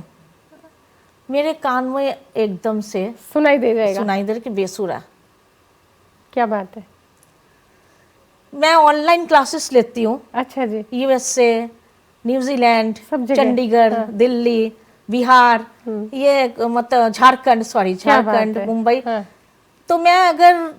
Speaker 2: मेरे कान में एकदम से
Speaker 1: सुनाई दे जाएगा,
Speaker 2: सुनाई दे कि बेसुरा।
Speaker 1: क्या बात है।
Speaker 2: मैं ऑनलाइन क्लासेस लेती हूँ।
Speaker 1: अच्छा जी।
Speaker 2: यूएसए, न्यूजीलैंड, चंडीगढ़, दिल्ली, बिहार, ये मतलब झारखंड, मुंबई। तो मैं अगर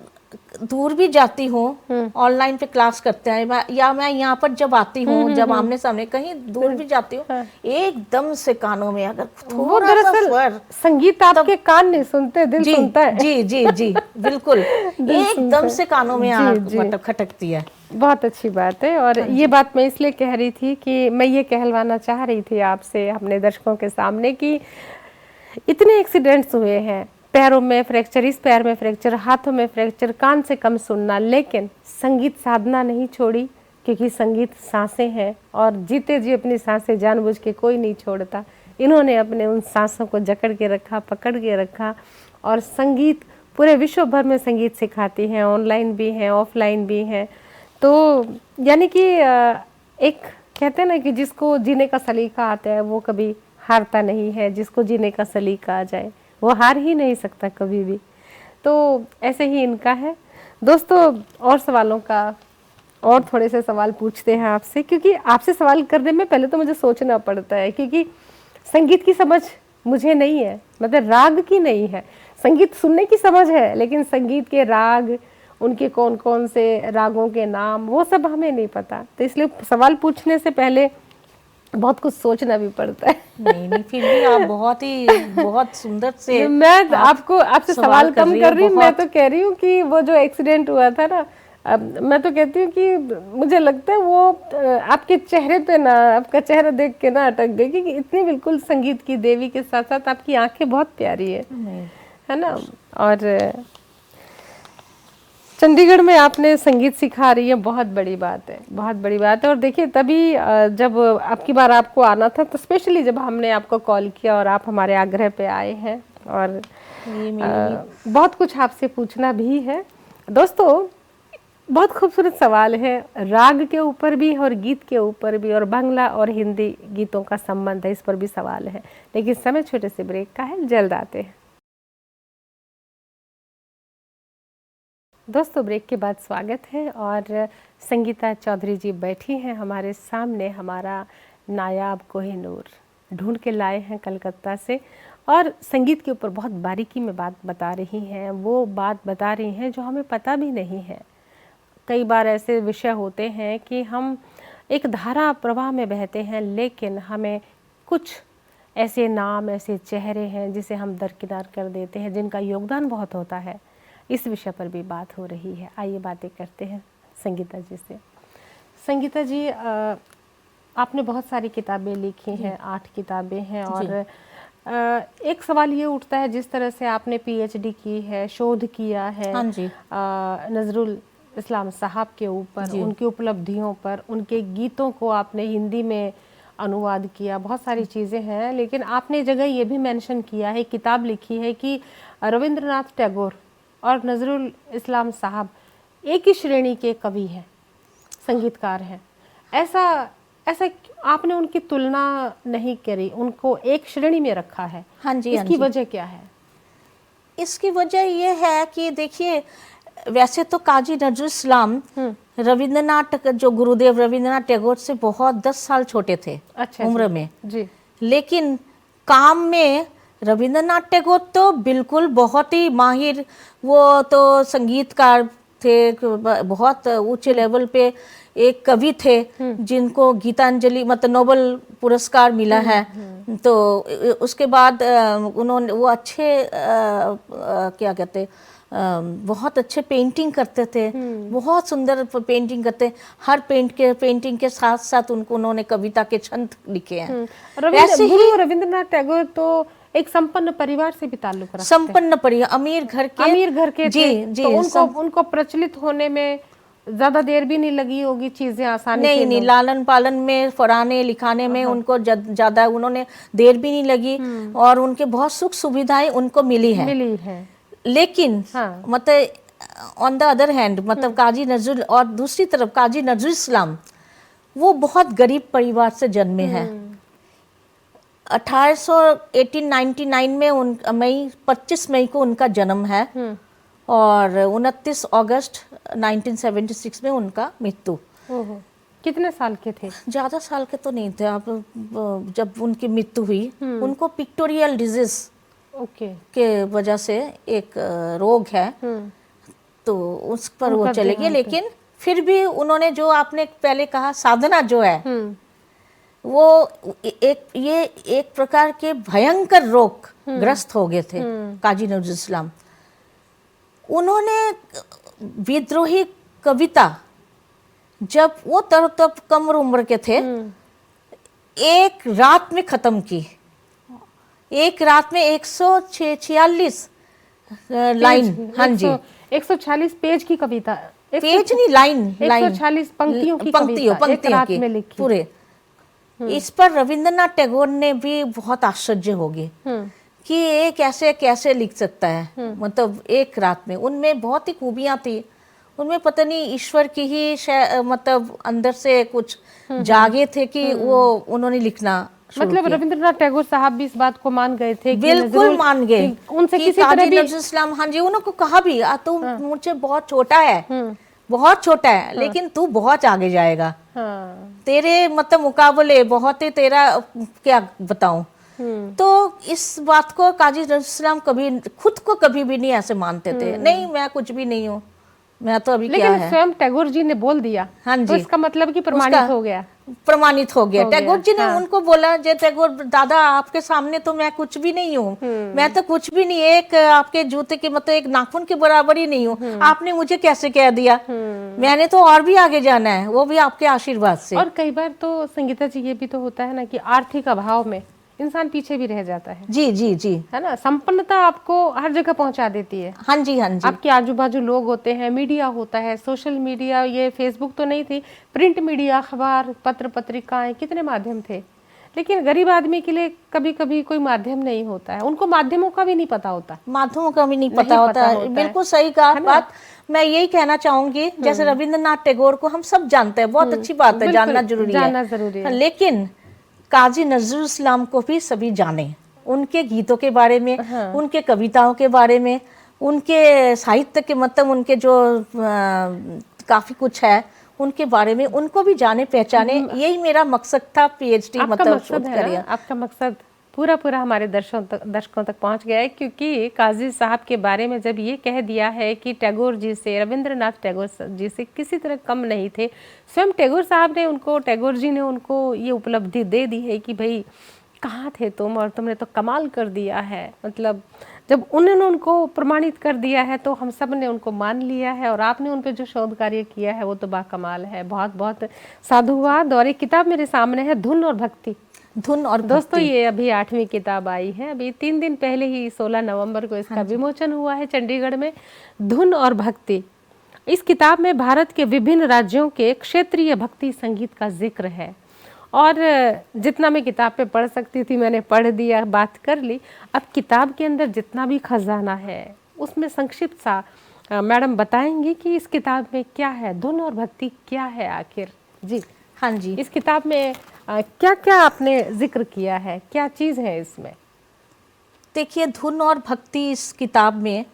Speaker 2: दूर भी जाती हूँ, ऑनलाइन पे क्लास करते हैं, या मैं यहाँ पर जब आती हूँ, जब आमने सामने कहीं दूर भी जाती हूँ, एकदम से कानों में अगर थोड़ा सा स्वर,
Speaker 1: संगीत आपके कान नहीं सुनते, दिल सुनता है।
Speaker 2: जी जी जी, बिल्कुल एकदम से कानों में मतलब खटकती है।
Speaker 1: बहुत अच्छी बात है। और ये बात मैं इसलिए कह रही थी कि मैं ये कहलवाना चाह रही थी आपसे, अपने दर्शकों के सामने, कि इतने एक्सीडेंट्स हुए हैं, पैरों में फ्रैक्चर, इस पैर में फ्रैक्चर, हाथों में फ्रैक्चर, कान से कम सुनना, लेकिन संगीत साधना नहीं छोड़ी, क्योंकि संगीत सांसें हैं और जीते जी अपनी सांसें जानबूझ के कोई नहीं छोड़ता। इन्होंने अपने उन सांसों को जकड़ के रखा, पकड़ के रखा, और संगीत पूरे विश्व भर में संगीत सिखाती हैं, ऑनलाइन भी हैं, ऑफलाइन भी हैं। तो यानी कि एक कहते हैं ना कि जिसको जीने का सलीका आता है वो कभी हारता नहीं है, जिसको जीने का सलीका आ जाए वो हार ही नहीं सकता कभी भी। तो ऐसे ही इनका है। दोस्तों और सवालों का और थोड़े से सवाल पूछते हैं आपसे, क्योंकि आपसे सवाल करने में पहले तो मुझे सोचना पड़ता है, क्योंकि संगीत की समझ मुझे नहीं है, मतलब राग की नहीं है। संगीत सुनने की समझ है, लेकिन संगीत के राग, उनके कौन कौन से रागों के नाम, वो सब हमें नहीं पता। तो इसलिए सवाल पूछने से पहले बहुत कुछ सोचना भी पड़ता है।
Speaker 2: नहीं नहीं, फिर भी आप बहुत सुंदर से
Speaker 1: मैं आपको आपसे सवाल कम कर रही हूँ, मैं तो कह रही हूँ कि वो जो एक्सीडेंट हुआ था ना, मैं तो कहती हूँ कि मुझे लगता है वो आपके चेहरे पे ना, आपका चेहरा देख के ना अटक गई, कि इतनी बिल्कुल संगीत की देवी के साथ साथ आपकी आंखें बहुत प्यारी है ना। और चंडीगढ़ में आपने संगीत सिखा रही है, बहुत बड़ी बात है, बहुत बड़ी बात है। और देखिए तभी जब आपकी बार आपको आना था, तो स्पेशली जब हमने आपको कॉल किया और आप हमारे आग्रह पे आए हैं, और बहुत कुछ आपसे पूछना भी है। दोस्तों बहुत खूबसूरत सवाल है, राग के ऊपर भी और गीत के ऊपर भी, और बांग्ला और हिंदी गीतों का संबंध है, इस पर भी सवाल है। लेकिन समय छोटे से ब्रेक का है, जल्द आते हैं। दोस्तों ब्रेक के बाद स्वागत है, और संगीता चौधरी जी बैठी हैं हमारे सामने। हमारा नायाब कोहिनूर ढूंढ के लाए हैं कलकत्ता से, और संगीत के ऊपर बहुत बारीकी में बात बता रही हैं। वो बात बता रही हैं जो हमें पता भी नहीं है। कई बार ऐसे विषय होते हैं कि हम एक धारा प्रवाह में बहते हैं, लेकिन हमें कुछ ऐसे नाम, ऐसे चेहरे हैं जिसे हम दरकिनार कर देते हैं, जिनका योगदान बहुत होता है। इस विषय पर भी बात हो रही है। आइए बातें करते हैं संगीता जी से। संगीता जी, आपने बहुत सारी किताबें लिखी हैं, 8 किताबें हैं, और एक सवाल ये उठता है, जिस तरह से आपने पीएचडी की है, शोध किया है नजरुल इस्लाम साहब के ऊपर, उनकी उपलब्धियों पर, उनके गीतों को आपने हिंदी में अनुवाद किया, बहुत सारी चीज़ें हैं। लेकिन आपने जगह ये भी मेंशन किया है, किताब लिखी है कि रविंद्रनाथ टैगोर और नजरुल इस्लाम साहब एक ही श्रेणी के कवि हैं, संगीतकार हैं। ऐसा आपने उनकी तुलना नहीं करी, उनको एक श्रेणी में रखा है।
Speaker 2: हाँ जी,
Speaker 1: इसकी वजह क्या है?
Speaker 2: इसकी वजह ये है कि देखिए, वैसे तो काजी नजरुल इस्लाम रविंद्रनाथ, जो गुरुदेव रविंद्रनाथ टैगोर से बहुत 10 साल छोटे थे उम्र में
Speaker 1: जी।
Speaker 2: लेकिन काम में रविंद्रनाथ टैगोर तो बिल्कुल बहुत ही माहिर, वो तो संगीतकार थे, बहुत ऊंचे लेवल पे एक कवि थे, जिनको गीतांजलि मतलब नोबेल पुरस्कार मिला है। तो उसके बाद उन्होंने वो अच्छे क्या कहते, बहुत अच्छे पेंटिंग करते थे, बहुत सुंदर पेंटिंग करते। हर पेंटिंग के साथ साथ उन्होंने कविता के छंद लिखे हैं।
Speaker 1: गुरु रविंद्रनाथ टैगोर तो एक संपन्न परिवार से भी ताल्लुक रखते हैं।
Speaker 2: संपन्न परिवार, अमीर घर के
Speaker 1: जी, तो उनको प्रचलित होने में ज्यादा देर भी नहीं लगी होगी, चीजें आसानी से
Speaker 2: नहीं, लालन पालन में, पढ़ाने लिखाने में उनको ज्यादा उन्होंने देर भी नहीं लगी, और उनके बहुत सुख सुविधाएं उनको मिली है। लेकिन मतलब ऑन द अदर हैंड, मतलब काजी नजरुल, और दूसरी तरफ काजी नजरुल इस्लाम, वो बहुत गरीब परिवार से जन्मे हैं। 1899 में 25 मई को उनका जन्म है, और 29 अगस्त 1976 में उनका मृत्यु।
Speaker 1: कितने साल के थे?
Speaker 2: ज्यादा साल के तो नहीं थे। आप जब उनकी मृत्यु हुई, उनको पिक्टोरियल डिजीज के वजह से एक रोग है, तो उस पर वो चले गए। लेकिन फिर भी उन्होंने, जो आपने पहले कहा, साधना जो है, वो एक प्रकार के भयंकर रोग ग्रस्त हो गए थे काजी नजरुल इस्लाम। उन्होंने विद्रोही कविता, जब वो तब कम उम्र के थे, एक रात में खत्म की। एक रात में 146 लाइन, हाँ जी,
Speaker 1: 146 पेज की कविता,
Speaker 2: पेज नहीं, लाइन
Speaker 1: 146 पंक्तियों की
Speaker 2: पूरे। इस पर रविंद्रनाथ टैगोर ने भी बहुत आश्चर्य हो गए कि ये कैसे लिख सकता है, मतलब एक रात में। उनमें बहुत ही खूबियां थी, उनमें पता नहीं ईश्वर की ही मतलब अंदर से कुछ जागे थे कि वो उन्होंने लिखना शुरू
Speaker 1: मतलब
Speaker 2: किया।
Speaker 1: रविंद्रनाथ टैगोर साहब भी इस बात को मान गए थे कि
Speaker 2: बिल्कुल
Speaker 1: नजरुल-
Speaker 2: मान गए
Speaker 1: कि उनसे
Speaker 2: कि
Speaker 1: किसी तरह
Speaker 2: काजी
Speaker 1: भी
Speaker 2: नजरुल इस्लाम, हाँ जी, उन्होंने कहा भी तू मुझसे बहुत छोटा है, बहुत छोटा है, लेकिन तू बहुत आगे जाएगा,
Speaker 1: हाँ
Speaker 2: तेरे मतलब मुकाबले बहुत है, तेरा क्या बताऊं। तो इस बात को काजी नजरुल इस्लाम कभी खुद को कभी भी नहीं ऐसे मानते थे, नहीं मैं कुछ भी नहीं हूँ, मैं तो अभी क्या
Speaker 1: लेकिन
Speaker 2: है।
Speaker 1: स्वयं टैगोर जी ने बोल दिया
Speaker 2: हाँ
Speaker 1: तो
Speaker 2: जी,
Speaker 1: इसका मतलब कि प्रमाणित
Speaker 2: उसका
Speaker 1: हो गया।
Speaker 2: प्रमाणित हो गया। टैगोर जी ने
Speaker 1: हाँ।
Speaker 2: उनको बोला, जे टैगोर दादा आपके सामने तो मैं कुछ भी नहीं हूँ, मैं तो कुछ भी नहीं, एक आपके जूते के मतलब एक नाखून के बराबर ही नहीं हूँ, आपने मुझे कैसे कह दिया, मैंने तो और भी आगे जाना है, वो भी आपके आशीर्वाद से।
Speaker 1: और कई बार तो संगीता जी ये भी तो होता है ना कि आर्थिक अभाव में इंसान पीछे भी रह जाता है
Speaker 2: जी जी जी,
Speaker 1: है ना। संपन्नता आपको हर जगह पहुंचा देती है।
Speaker 2: हाँ जी हाँ जी,
Speaker 1: आपके आजू बाजू लोग होते हैं, मीडिया होता है, सोशल मीडिया, ये फेसबुक तो नहीं थी, प्रिंट मीडिया, अखबार, पत्र पत्रिकाएं, कितने माध्यम थे। लेकिन गरीब आदमी के लिए कभी कभी कोई माध्यम नहीं होता है, उनको माध्यमों का भी नहीं पता होता।
Speaker 2: माध्यमों का भी नहीं
Speaker 1: नहीं
Speaker 2: पता होता है।
Speaker 1: होता है।
Speaker 2: बिल्कुल सही कहा
Speaker 1: है ना?
Speaker 2: बात। मैं यही कहना चाहूंगी, जैसे रविंद्रनाथ टैगोर को हम सब जानते हैं, बहुत अच्छी बात है, जानना
Speaker 1: बिल्कुल
Speaker 2: जरूरी
Speaker 1: जानना
Speaker 2: है,
Speaker 1: जरूरी है।
Speaker 2: लेकिन काजी नजरुल इस्लाम को भी सभी जाने, उनके गीतों के बारे में, उनके कविताओं के बारे में, उनके साहित्य के मतलब उनके जो काफी कुछ है उनके बारे में, उनको भी जाने पहचाने, यही मेरा मकसद था पीएचडी
Speaker 1: आपका
Speaker 2: मतलब
Speaker 1: मकसद
Speaker 2: शोध
Speaker 1: है ना,
Speaker 2: करियर।
Speaker 1: आपका मकसद पूरा पूरा हमारे दर्शकों तक पहुंच गया है, क्योंकि काजी साहब के बारे में जब ये कह दिया है कि टैगोर जी से, रविंद्रनाथ टैगोर जी से किसी तरह कम नहीं थे, स्वयं टैगोर साहब ने उनको, टैगोर जी ने उनको ये उपलब्धि दे दी है कि भाई कहाँ थे तुम और तुमने तो कमाल कर दिया है। मतलब जब उन्होंने उनको प्रमाणित कर दिया है तो हम सब ने उनको मान लिया है, और आपने उन पे जो शोध कार्य किया है वो तो बाकमाल है। बहुत बहुत साधुवाद। और एक किताब मेरे सामने है, धुन और भक्ति।
Speaker 2: धुन और
Speaker 1: दोस्तों
Speaker 2: भक्ति।
Speaker 1: ये अभी 8वीं किताब आई है, अभी 3 दिन पहले ही 16 नवंबर को इसका विमोचन हुआ है चंडीगढ़ में। धुन और भक्ति, इस किताब में भारत के विभिन्न राज्यों के क्षेत्रीय भक्ति संगीत का जिक्र है, और जितना मैं किताब पे पढ़ सकती थी मैंने पढ़ दिया, बात कर ली। अब किताब के अंदर जितना भी खजाना है उसमें संक्षिप्त सा मैडम बताएंगी कि इस किताब में क्या है, धुन और भक्ति क्या है आखिर। जी
Speaker 2: हाँ जी,
Speaker 1: इस किताब में क्या क्या आपने जिक्र किया है, क्या चीज़ है इसमें?
Speaker 2: देखिए धुन और भक्ति इस किताब में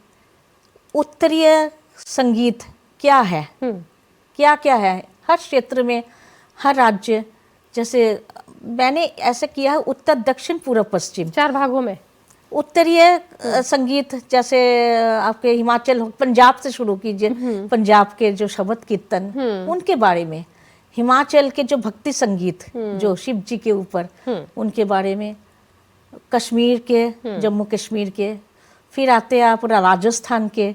Speaker 2: उत्तरीय संगीत क्या है, क्या क्या है हर क्षेत्र में, हर राज्य, जैसे मैंने ऐसे किया है उत्तर दक्षिण पूर्व पश्चिम
Speaker 1: 4 भागों में।
Speaker 2: उत्तरीय संगीत, जैसे आपके हिमाचल पंजाब से शुरू कीजिए, पंजाब के जो शबद कीर्तन उनके बारे में, हिमाचल के जो भक्ति संगीत जो शिव जी के ऊपर उनके बारे में, कश्मीर के, जम्मू कश्मीर के, फिर आते हैं आप राजस्थान के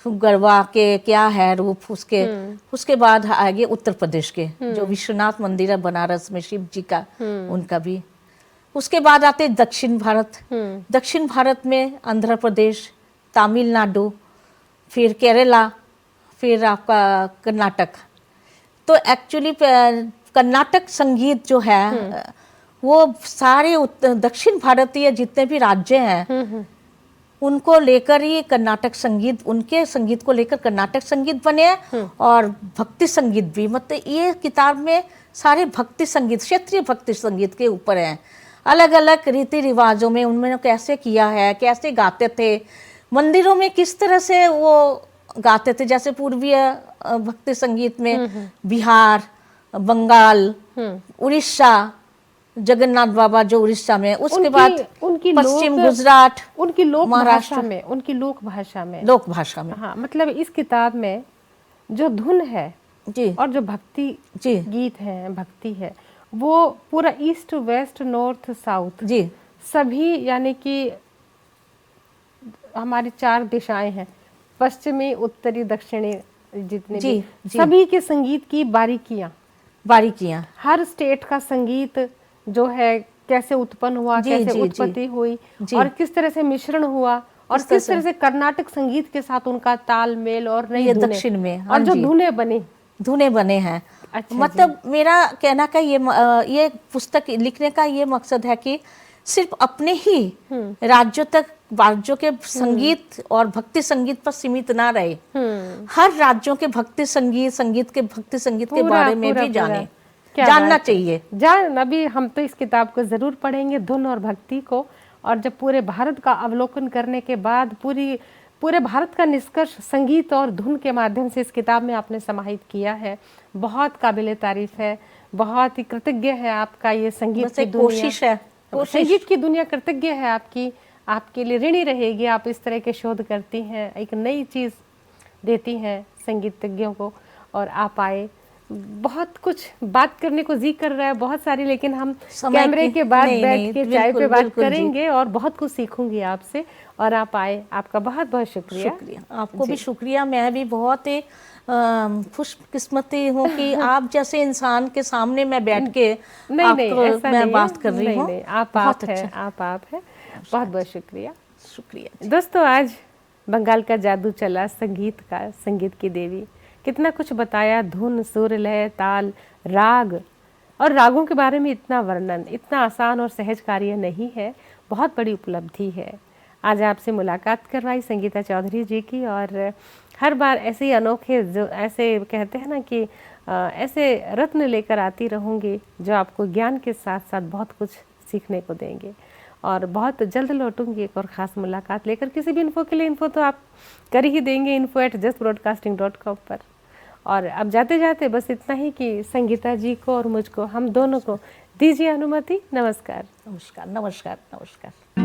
Speaker 2: गरबा के क्या है रूप उसके, उसके बाद आगे उत्तर प्रदेश के जो विश्वनाथ मंदिर है बनारस में शिव जी का, उनका भी। उसके बाद आते दक्षिण भारत, दक्षिण भारत में आंध्र प्रदेश, तमिलनाडु, फिर केरला, फिर आपका कर्नाटक। तो एक्चुअली कर्नाटक संगीत जो है वो सारे दक्षिण भारतीय जितने भी राज्य हैं उनको लेकर ही कर्नाटक संगीत, उनके संगीत को लेकर कर्नाटक संगीत बने हैं, और भक्ति संगीत भी, मतलब ये किताब में सारे भक्ति संगीत, क्षेत्रीय भक्ति संगीत के ऊपर हैं। अलग अलग रीति रिवाजों में उन्होंने कैसे किया है, कैसे गाते थे, मंदिरों में किस तरह से वो गाते थे, जैसे पूर्वीय भक्ति संगीत में बिहार, बंगाल, उड़ीसा, जगन्नाथ बाबा जो उड़ीसा में, उसके बाद
Speaker 1: उनकी
Speaker 2: पश्चिम गुजरात,
Speaker 1: उनकी लोक
Speaker 2: महाराष्ट्र
Speaker 1: भाषा में, उनकी लोक भाषा में,
Speaker 2: लोक भाषा में।
Speaker 1: हाँ मतलब इस किताब में जो धुन है
Speaker 2: जी
Speaker 1: और जो भक्ति
Speaker 2: जी
Speaker 1: गीत है, भक्ति है, वो पूरा ईस्ट वेस्ट नॉर्थ साउथ
Speaker 2: जी
Speaker 1: सभी, यानी कि हमारी 4 दिशाएं हैं, पश्चिमी उत्तरी दक्षिणी जितने
Speaker 2: जी,
Speaker 1: भी,
Speaker 2: जी।
Speaker 1: सभी के संगीत की
Speaker 2: बारीकियां,
Speaker 1: हर स्टेट का संगीत जो है कैसे उत्पन्न हुआ,
Speaker 2: जी,
Speaker 1: कैसे
Speaker 2: जी,
Speaker 1: उत्पत्ति हुई,
Speaker 2: जी।
Speaker 1: और किस तरह से मिश्रण हुआ, और
Speaker 2: किस तरह
Speaker 1: किस तरह से कर्नाटक संगीत के साथ उनका तालमेल और नई
Speaker 2: ये
Speaker 1: धुनें,
Speaker 2: दक्षिण में, हाँ
Speaker 1: और जो
Speaker 2: जी।
Speaker 1: धुनें बनी।
Speaker 2: धुने बने हैं।
Speaker 1: अच्छा
Speaker 2: मतलब मेरा कहना का ये पुस्तक लिखने का ये मकसद है कि सिर्फ अपने ही राज्यों तक, राज्यों के संगीत और भक्ति संगीत पर सीमित ना रहे, हर राज्यों के भक्ति संगीत के बारे में भी जाने।
Speaker 1: क्या
Speaker 2: जानना
Speaker 1: बात है।
Speaker 2: चाहिए।
Speaker 1: जान अभी हम तो इस किताब को ज़रूर पढ़ेंगे, धुन और भक्ति को, और जब पूरे भारत का अवलोकन करने के बाद पूरे भारत का निष्कर्ष संगीत और धुन के माध्यम से इस किताब में आपने समाहित किया है, बहुत काबिले तारीफ है, बहुत ही कृतज्ञ है आपका ये संगीत
Speaker 2: बस
Speaker 1: की
Speaker 2: एक
Speaker 1: दुनिया।
Speaker 2: कोशिश है,
Speaker 1: संगीत की दुनिया कृतज्ञ है आपकी, आपके लिए ऋणी रहेगी। आप इस तरह के शोध करती हैं, एक नई चीज़ देती हैं संगीतज्ञों को, और आप आए। बहुत कुछ बात करने को जी कर रहा है बहुत सारी, लेकिन हम
Speaker 2: समय
Speaker 1: कैमरे
Speaker 2: की-
Speaker 1: के बाद
Speaker 2: नहीं,
Speaker 1: बैठ
Speaker 2: नहीं,
Speaker 1: के चाय पे
Speaker 2: बिल्कुल,
Speaker 1: बात
Speaker 2: बिल्कुल जी।
Speaker 1: करेंगे और बहुत कुछ सीखूंगी आपसे, और आप आए, आपका बहुत बहुत शुक्रिया।
Speaker 2: शुक्रिया, आपको भी शुक्रिया। मैं भी बहुत ही खुशकिस्मती हूँ कि आप जैसे इंसान के सामने मैं बैठ के
Speaker 1: नहीं नहीं,
Speaker 2: आपको
Speaker 1: ऐसा
Speaker 2: मैं
Speaker 1: नहीं
Speaker 2: बात
Speaker 1: है,
Speaker 2: कर रही
Speaker 1: नहीं
Speaker 2: हूँ।
Speaker 1: नहीं, आप
Speaker 2: बहुत
Speaker 1: है,
Speaker 2: अच्छा,
Speaker 1: आप है, बहुत बहुत शुक्रिया।
Speaker 2: शुक्रिया।
Speaker 1: दोस्तों, आज बंगाल का जादू चला, संगीत का, संगीत की देवी, कितना कुछ बताया, धुन, सुर, लय, ताल, राग, और रागों के बारे में इतना वर्णन, इतना आसान और सहज कार्य नहीं है, बहुत बड़ी उपलब्धि है। आज आपसे मुलाकात करवाई संगीता चौधरी जी की, और हर बार ऐसे ही अनोखे, जो ऐसे कहते हैं ना कि ऐसे रत्न लेकर आती रहूँगी जो आपको ज्ञान के साथ साथ बहुत कुछ सीखने को देंगे। और बहुत जल्द लौटूंगी एक और ख़ास मुलाकात लेकर। किसी भी इन्फो के लिए इन्फो तो आप कर ही देंगे, info@justbroadcasting.com पर। और अब जाते जाते बस इतना ही कि संगीता जी को और मुझको, हम दोनों को दीजिए अनुमति। नमस्कार।
Speaker 2: नमस्कार, नमस्कार, नमस्कार।